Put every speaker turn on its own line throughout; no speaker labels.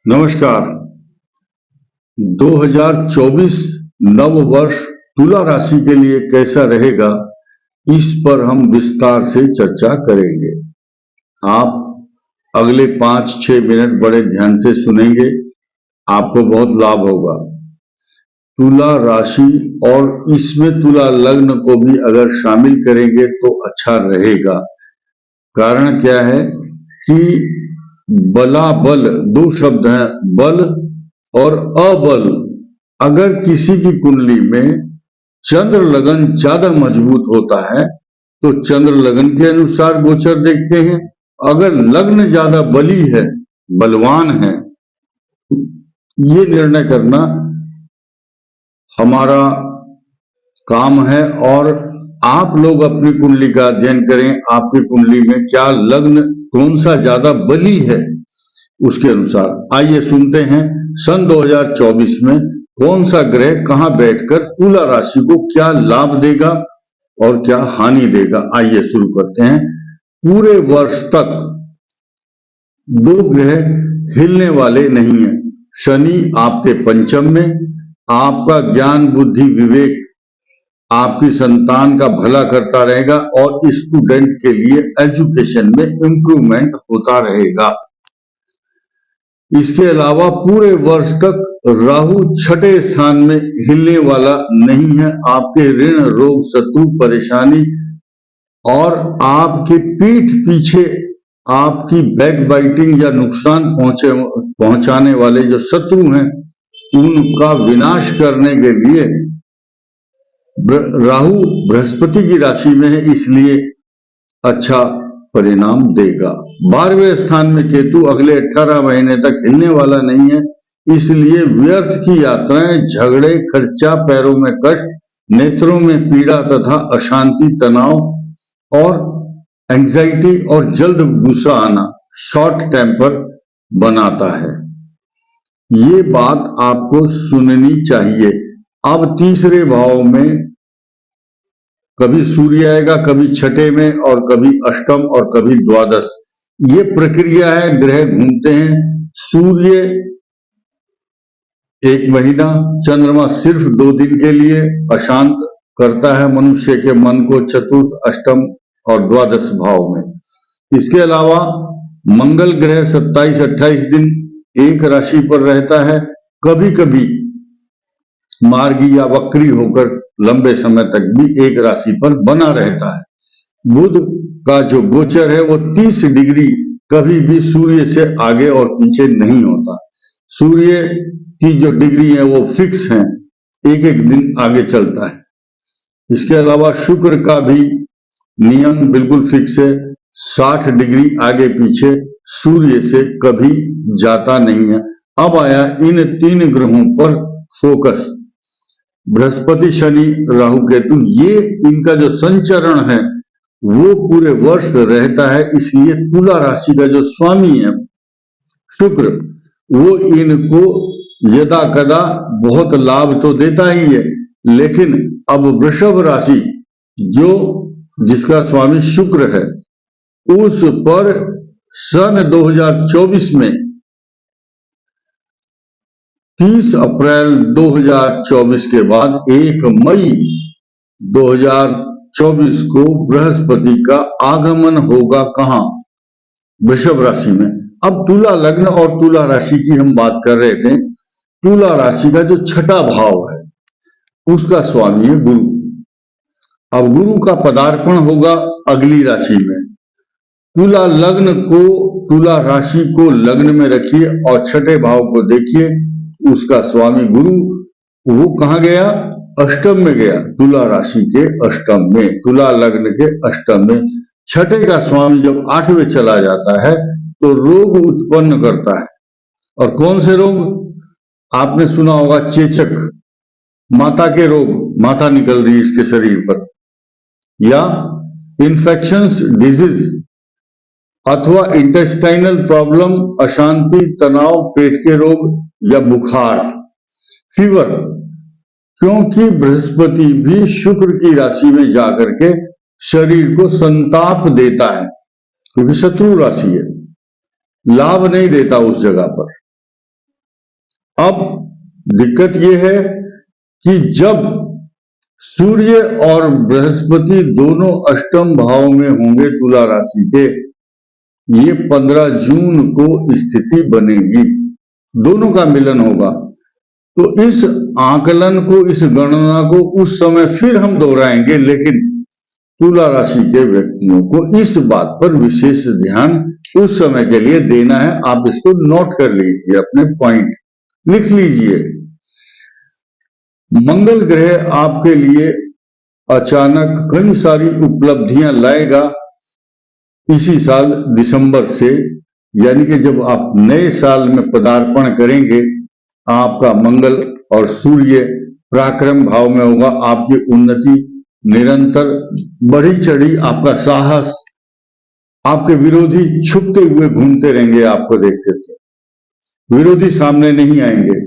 नमस्कार। 2024 नव वर्ष तुला राशि के लिए कैसा रहेगा, इस पर हम विस्तार से चर्चा करेंगे। आप अगले 5-6 मिनट बड़े ध्यान से सुनेंगे, आपको बहुत लाभ होगा। तुला राशि और इसमें तुला लग्न को भी अगर शामिल करेंगे तो अच्छा रहेगा। कारण क्या है कि बलाबल दो शब्द हैं, बल और अबल। अगर किसी की कुंडली में चंद्र लगन ज्यादा मजबूत होता है तो चंद्र लगन के अनुसार गोचर देखते हैं। अगर लग्न ज्यादा बली है, बलवान है, ये निर्णय करना हमारा काम है। और आप लोग अपनी कुंडली का अध्ययन करें, आपकी कुंडली में क्या लग्न कौन सा ज्यादा बली है, उसके अनुसार। आइए सुनते हैं सन 2024 में कौन सा ग्रह कहां बैठकर तुला राशि को क्या लाभ देगा और क्या हानि देगा। आइए शुरू करते हैं। पूरे वर्ष तक दो ग्रह हिलने वाले नहीं है। शनि आपके पंचम में, आपका ज्ञान बुद्धि विवेक आपकी संतान का भला करता रहेगा और स्टूडेंट के लिए एजुकेशन में इंप्रूवमेंट होता रहेगा। इसके अलावा पूरे वर्ष तक राहु छठे स्थान में हिलने वाला नहीं है। आपके ऋण रोग शत्रु परेशानी और आपके पीठ पीछे आपकी बैक बाइटिंग या नुकसान पहुंचाने वाले जो शत्रु हैं, उनका विनाश करने के लिए राहु बृहस्पति की राशि में है, इसलिए अच्छा परिणाम देगा। 12वें स्थान में केतु अगले 18 महीने तक हिलने वाला नहीं है, इसलिए व्यर्थ की यात्राएं, झगड़े, खर्चा, पैरों में कष्ट, नेत्रों में पीड़ा तथा अशांति, तनाव और एंजाइटी और जल्द गुस्सा आना, शॉर्ट टेम्पर बनाता है। ये बात आपको सुननी चाहिए। अब तीसरे भाव में कभी सूर्य आएगा, कभी छठे में और कभी अष्टम और कभी द्वादश। ये प्रक्रिया है, ग्रह घूमते हैं। सूर्य 1 महीना, चंद्रमा सिर्फ 2 दिन के लिए अशांत करता है मनुष्य के मन को चतुर्थ, अष्टम और द्वादश भाव में। इसके अलावा मंगल ग्रह 27-28 दिन एक राशि पर रहता है। कभी कभी मार्गी या वक्री होकर लंबे समय तक भी एक राशि पर बना रहता है। बुध का जो गोचर है वो 30 डिग्री कभी भी सूर्य से आगे और पीछे नहीं होता। सूर्य की जो डिग्री है वो फिक्स है, एक एक दिन आगे चलता है। इसके अलावा शुक्र का भी नियम बिल्कुल फिक्स है, 60 डिग्री आगे पीछे सूर्य से कभी जाता नहीं है। अब आया इन 3 ग्रहों पर फोकस। बृहस्पति, शनि, राहु, केतु, ये इनका जो संचरण है वो पूरे वर्ष रहता है। इसलिए तुला राशि का जो स्वामी है शुक्र, वो इनको यदा कदा बहुत लाभ तो देता ही है, लेकिन अब वृषभ राशि जिसका स्वामी शुक्र है, उस पर सन 2024 में 30 अप्रैल 2024 के बाद 1 मई 2024 को बृहस्पति का आगमन होगा। कहां? वृषभ राशि में। अब तुला लग्न और तुला राशि की हम बात कर रहे थे। तुला राशि का जो छठा भाव है उसका स्वामी है गुरु। अब गुरु का पदार्पण होगा अगली राशि में। तुला लग्न को, तुला राशि को लग्न में रखिए और छठे भाव को देखिए, उसका स्वामी गुरु वो कहां गया? अष्टम में गया। तुला राशि के अष्टम में, तुला लग्न के अष्टम में। छठे का स्वामी जब 8वें चला जाता है तो रोग उत्पन्न करता है। और कौन से रोग? आपने सुना होगा चेचक, माता के रोग, माता निकल रही है इसके शरीर पर, या इन्फेक्शंस, डिजीज अथवा इंटेस्टाइनल प्रॉब्लम, अशांति, तनाव, पेट के रोग या बुखार, फीवर। क्योंकि बृहस्पति भी शुक्र की राशि में जाकर के शरीर को संताप देता है, क्योंकि शत्रु राशि है, लाभ नहीं देता उस जगह पर। अब दिक्कत यह है कि जब सूर्य और बृहस्पति दोनों अष्टम भाव में होंगे तुला राशि के, ये 15 जून को स्थिति बनेगी, दोनों का मिलन होगा। तो इस आकलन को, इस गणना को उस समय फिर हम दोहराएंगे, लेकिन तुला राशि के व्यक्तियों को इस बात पर विशेष ध्यान उस समय के लिए देना है। आप इसको नोट कर लीजिए, अपने पॉइंट लिख लीजिए। मंगल ग्रह आपके लिए अचानक कई सारी उपलब्धियां लाएगा इसी साल दिसंबर से, यानी कि जब आप नए साल में पदार्पण करेंगे, आपका मंगल और सूर्य पराक्रम भाव में होगा, आपकी उन्नति निरंतर बढ़ी चढ़ी, आपका साहस, आपके विरोधी छुपते हुए घूमते रहेंगे, आपको देख करके विरोधी सामने नहीं आएंगे,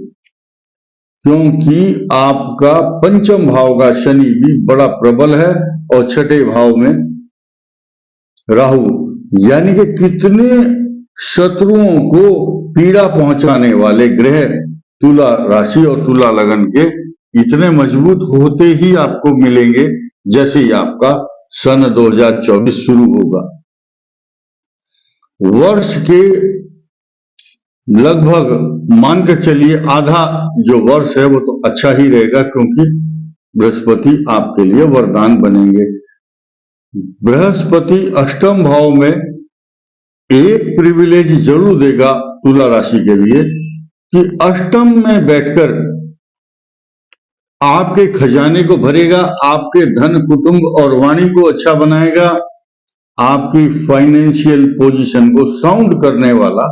क्योंकि आपका पंचम भाव का शनि भी बड़ा प्रबल है और छठे भाव में राहु, यानी कि कितने शत्रुओं को पीड़ा पहुंचाने वाले ग्रह तुला राशि और तुला लगन के इतने मजबूत होते ही आपको मिलेंगे जैसे ही आपका सन 2024 शुरू होगा। वर्ष के लगभग मानकर चलिए आधा जो वर्ष है वो तो अच्छा ही रहेगा, क्योंकि बृहस्पति आपके लिए वरदान बनेंगे। बृहस्पति अष्टम भाव में एक प्रिविलेज जरूर देगा तुला राशि के लिए कि अष्टम में बैठकर आपके खजाने को भरेगा, आपके धन, कुटुंब और वाणी को अच्छा बनाएगा, आपकी फाइनेंशियल पोजीशन को साउंड करने वाला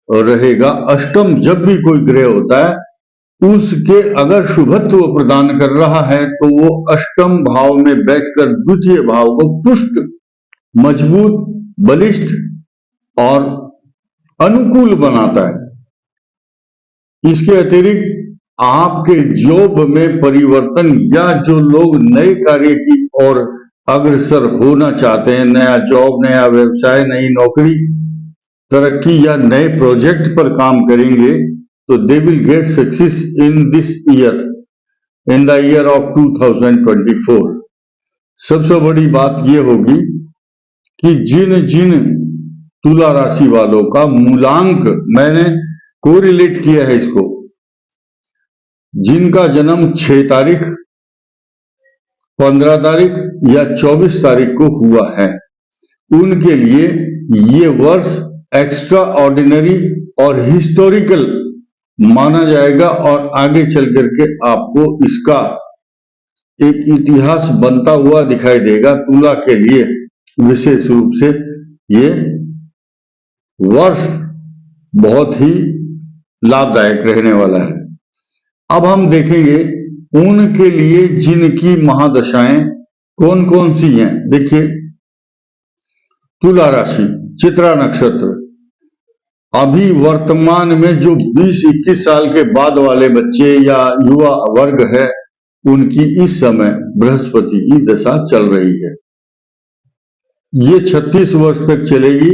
रहेगा। अष्टम जब भी कोई ग्रह होता है उसके अगर शुभत्व प्रदान कर रहा है तो वो अष्टम भाव में बैठकर द्वितीय भाव को पुष्ट, मजबूत, बलिष्ठ और अनुकूल बनाता है। इसके अतिरिक्त आपके जॉब में परिवर्तन या जो लोग नए कार्य की ओर अग्रसर होना चाहते हैं, नया जॉब, नया व्यवसाय, नई नौकरी, तरक्की या नए प्रोजेक्ट पर काम करेंगे, तो they will get success in this year, in the year of 2024। सबसे बड़ी बात यह होगी कि जिन जिन तुला राशि वालों का मूलांक, मैंने कोरिलेट किया है इसको, जिनका जन्म 6 तारीख, 15 तारीख या 24 तारीख को हुआ है, उनके लिए ये वर्ष एक्स्ट्रा ऑर्डिनरी और हिस्टोरिकल माना जाएगा और आगे चल करके आपको इसका एक इतिहास बनता हुआ दिखाई देगा। तुला के लिए विशेष रूप से ये वर्ष बहुत ही लाभदायक रहने वाला है। अब हम देखेंगे उनके लिए जिनकी महादशाएं कौन कौन सी हैं। देखिए, तुला राशि, चित्रा नक्षत्र, अभी वर्तमान में जो 20-21 साल के बाद वाले बच्चे या युवा वर्ग है, उनकी इस समय बृहस्पति की दशा चल रही है। ये 36 वर्ष तक चलेगी।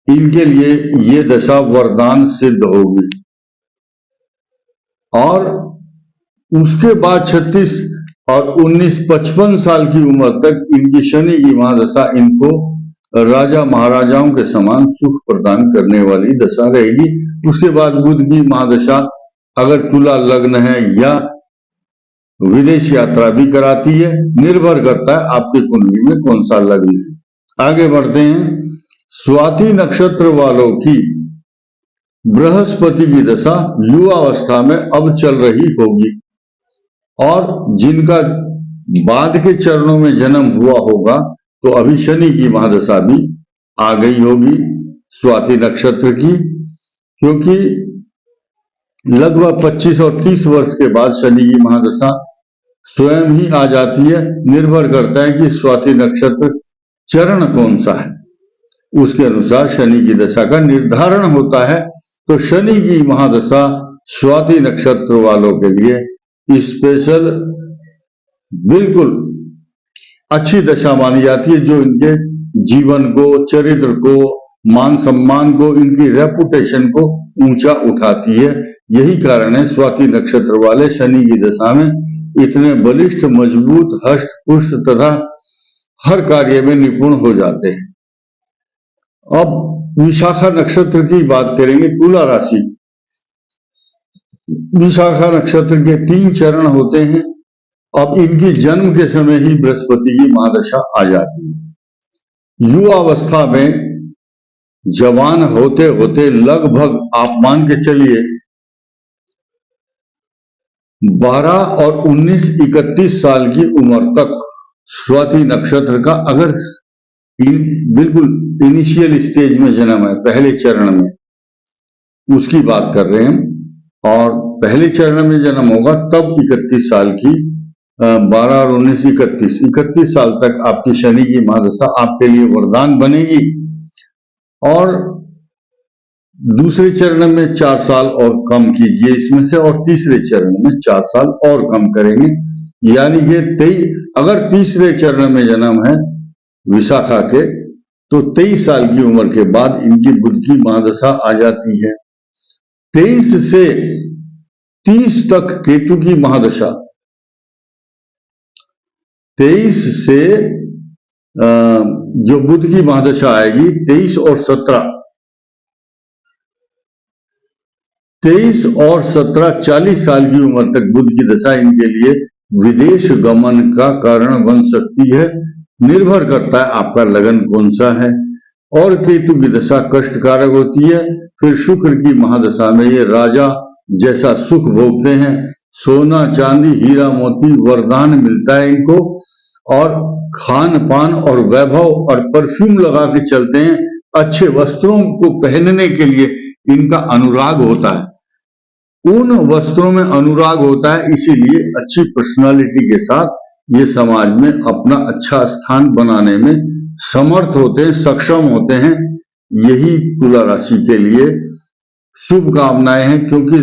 इनके लिए ये दशा वरदान सिद्ध होगी और उसके बाद 36 और 19, 55 साल की उम्र तक इनकी शनि की महादशा इनको राजा महाराजाओं के समान सुख प्रदान करने वाली दशा रहेगी। उसके बाद बुध की महादशा अगर तुला लग्न है या विदेश यात्रा भी कराती है, निर्भर करता है आपकी कुंडली में कौन सा लग्न है। आगे बढ़ते हैं। स्वाति नक्षत्र वालों की बृहस्पति की दशा युवावस्था में अब चल रही होगी और जिनका बाद के चरणों में जन्म हुआ होगा तो अभी शनि की महादशा भी आ गई होगी स्वाति नक्षत्र की, क्योंकि लगभग 25 और 30 वर्ष के बाद शनि की महादशा स्वयं ही आ जाती है। निर्भर करता है कि स्वाति नक्षत्र चरण कौन सा है, उसके अनुसार शनि की दशा का निर्धारण होता है। तो शनि की महादशा स्वाति नक्षत्र वालों के लिए स्पेशल बिल्कुल अच्छी दशा मानी जाती है, जो इनके जीवन को, चरित्र को, मान सम्मान को, इनकी रेपुटेशन को ऊंचा उठाती है। यही कारण है स्वाति नक्षत्र वाले शनि की दशा में इतने बलिष्ठ, मजबूत, हष्ट पुष्ट तथा हर कार्य में निपुण हो जाते हैं। अब विशाखा नक्षत्र की बात करेंगे। तुला राशि, विशाखा नक्षत्र के 3 चरण होते हैं। अब इनकी जन्म के समय ही बृहस्पति की महादशा आ जाती है। युवावस्था में जवान होते होते लगभग आप मान के चलिए 12 और 19-31 साल की उम्र तक स्वाति नक्षत्र का अगर बिल्कुल इनिशियल स्टेज में जन्म है, पहले चरण में, उसकी बात कर रहे हैं, और पहले चरण में जन्म होगा तब 31 साल की 12 और 19 31 साल तक आपकी शनि की महादशा आपके लिए वरदान बनेगी। और दूसरे चरण में 4 साल और कम कीजिए इसमें से, और तीसरे चरण में 4 साल और कम करेंगे, यानी कि अगर तीसरे चरण में जन्म है विशाखा के तो 23 साल की उम्र के बाद इनकी बुध की महादशा आ जाती है। 23 से 30 तक केतु की महादशा, 23 से जो बुध की महादशा आएगी 23 और 17 40 साल की उम्र तक बुध की दशा इनके लिए विदेश गमन का कारण बन सकती है। निर्भर करता है आपका लगन कौन सा है। और केतु की दशा कष्टकारक होती है। फिर शुक्र की महादशा में ये राजा जैसा सुख भोगते हैं, सोना चांदी हीरा मोती वरदान मिलता है इनको, और खान पान और वैभव और परफ्यूम लगा के चलते हैं। अच्छे वस्त्रों को पहनने के लिए इनका अनुराग होता है, उन वस्त्रों में अनुराग होता है, इसीलिए अच्छी पर्सनालिटी के साथ ये समाज में अपना अच्छा स्थान बनाने में समर्थ होते हैं, सक्षम होते हैं। यही तुला राशि के लिए शुभकामनाएं हैं, क्योंकि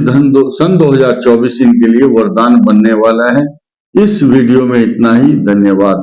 सन 2024 इनके लिए वरदान बनने वाला है। इस वीडियो में इतना ही। धन्यवाद।